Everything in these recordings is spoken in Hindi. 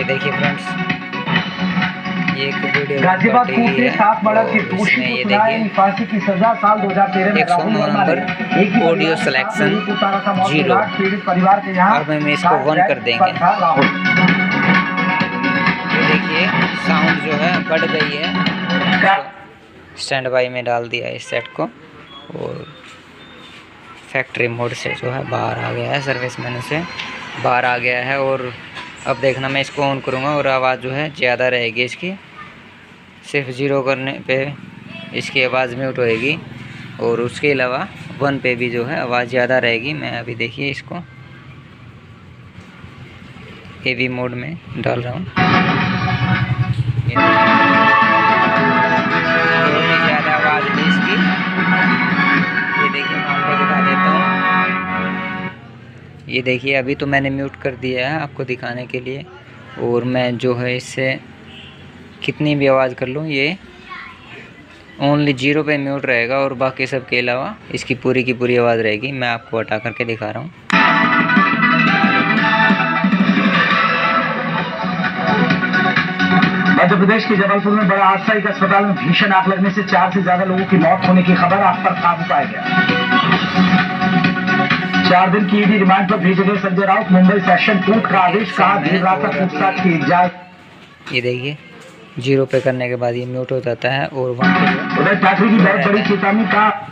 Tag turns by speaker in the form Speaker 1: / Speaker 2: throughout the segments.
Speaker 1: ये देखिए फ्रेंड्स, ये एक वीडियो
Speaker 2: गाजियाबाद कोर्ट ने 7 मर्डर के दोषी को सुनाई फांसी की सजा। साल 2013 में राहुल वर्मा ने
Speaker 1: ऑडियो सिलेक्शन 0
Speaker 2: परिवार के यहाँ
Speaker 1: और मैं इसको 1 कर देंगे। ये देखिए साउंड जो है बढ़ गई है। स्टैंड बाई में डाल दिया इस सेट को और फैक्ट्री मोड से जो है बाहर आ गया है, सर्विस मेनू से बाहर आ गया है। और अब देखना, मैं इसको ऑन करूँगा और आवाज़ जो है ज़्यादा रहेगी इसकी। सिर्फ 0 करने पे इसकी आवाज़ म्यूट होएगी और उसके अलावा 1 पे भी जो है आवाज़ ज़्यादा रहेगी। मैं अभी देखिए इसको हेवी मोड में डाल रहा हूँ। ज़्यादा आवाज़ है इसकी। ये देखिए मैं आपको दिखा देता हूँ। ये देखिए अभी तो मैंने म्यूट कर दिया है आपको दिखाने के लिए। और मैं जो है इससे कितनी भी आवाज़ कर लूँ, ये ओनली 0 पे म्यूट रहेगा और बाकी सब के अलावा इसकी पूरी की पूरी आवाज़ रहेगी। मैं आपको हटा करके दिखा रहा हूँ।
Speaker 2: मध्य प्रदेश के जबलपुर में बड़ा हादसा। एक अस्पताल में भीषण आग लगने से 4 से ज्यादा लोगों की मौत होने की खबर। आग पर काबू पाया गया। 4 दिन की ईडी रिमांड पर भेजे गए संजय राउत। मुंबई सेशन कोर्ट का आदेश। कहा देर रात तक पूछताछ की जाए।
Speaker 1: ये देखिए 0 पे करने के बाद ये म्यूट हो जाता है और 1 पे
Speaker 2: उधर फैक्ट्री की बहुत बड़ी चेतावनी का।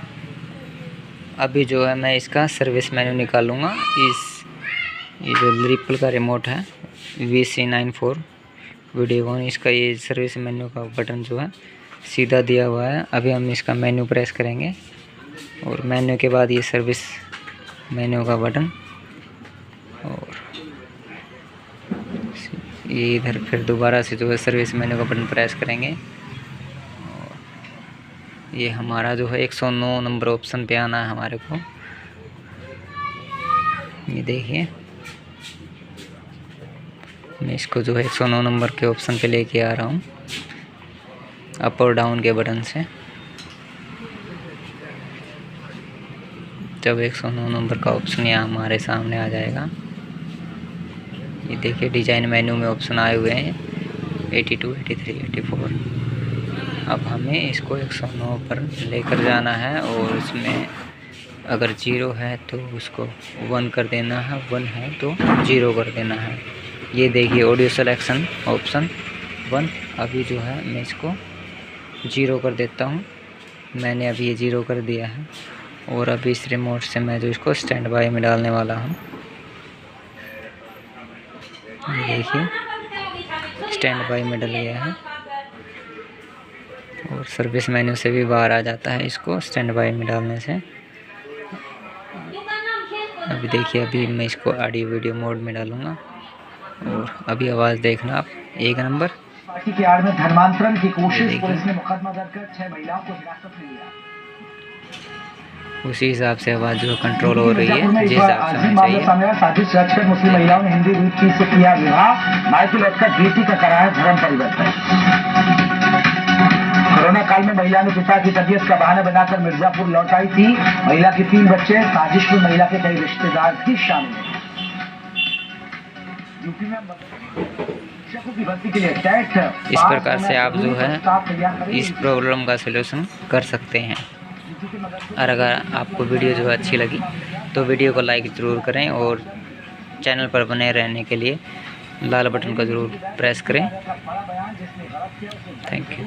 Speaker 1: अभी जो है मैं इसका सर्विस मेन्यू निकालूंगा। ये जो रिपल का रिमोट है VC94 वीडियो 1, इसका ये सर्विस मेन्यू का बटन जो है सीधा दिया हुआ है। अभी हम इसका मेन्यू प्रेस करेंगे और मेन्यू के बाद ये सर्विस मेन्यू का बटन और ये इधर फिर दोबारा से जो है सर्विस मेन्यू का बटन प्रेस करेंगे। और ये हमारा जो है 109 नंबर ऑप्शन पे आना है हमारे को। ये देखिए मैं इसको जो है 109 नंबर के ऑप्शन पे लेके आ रहा हूँ अप और डाउन के बटन से। जब 109 नंबर का ऑप्शन यहाँ हमारे सामने आ जाएगा, ये देखिए डिजाइन मेन्यू में ऑप्शन आए हुए हैं 82, 83, 84। अब हमें इसको 109 पर लेकर जाना है और इसमें अगर 0 है तो उसको 1 कर देना है, 1 है तो 0 कर देना है। ये देखिए ऑडियो सिलेक्शन ऑप्शन 1। अभी जो है मैं इसको 0 कर देता हूँ। मैंने अभी ये 0 कर दिया है और अभी इस रिमोट से मैं जो इसको स्टैंड बाय में डालने वाला हूँ। ये देखिए स्टैंड बाय में डल गया है और सर्विस मेन्यू से भी बाहर आ जाता है इसको स्टैंड बाय में डालने से। अभी देखिए अभी मैं इसको ऑडियो वीडियो मोड में डालूँगा और अभी आवाज़ देखना आप 1 नंबर।
Speaker 2: पार्टी की आड़ में धर्मांतरण की कोशिश। पुलिस ने मुकदमा दर्ज कर 6 महिलाओं को हिरासत में लिया।
Speaker 1: उसी हिसाब से आवाज़ जो कंट्रोल हो रही है जिस हिसाब से होना चाहिए।
Speaker 2: साजिश रचकर मुस्लिम महिलाओं ने हिंदी रीति से किया विवाह। मायके लौटकर बेटी का कराया धर्म परिवर्तन। कोरोना काल में महिला ने पिता की तबीयत का बहाना बनाकर मिर्जापुर लौट आई थी। महिला के 3 बच्चे। साजिश में महिला के कई रिश्तेदार भी शामिल हैं। यूपी में शिक्षकों की भर्ती के लिए टेट।
Speaker 1: इस प्रकार से आप जो है इस प्रॉब्लम का सलूशन कर सकते हैं। और अगर आपको वीडियो जो अच्छी लगी तो वीडियो को लाइक ज़रूर करें और चैनल पर बने रहने के लिए लाल बटन का ज़रूर प्रेस करें। Thank you.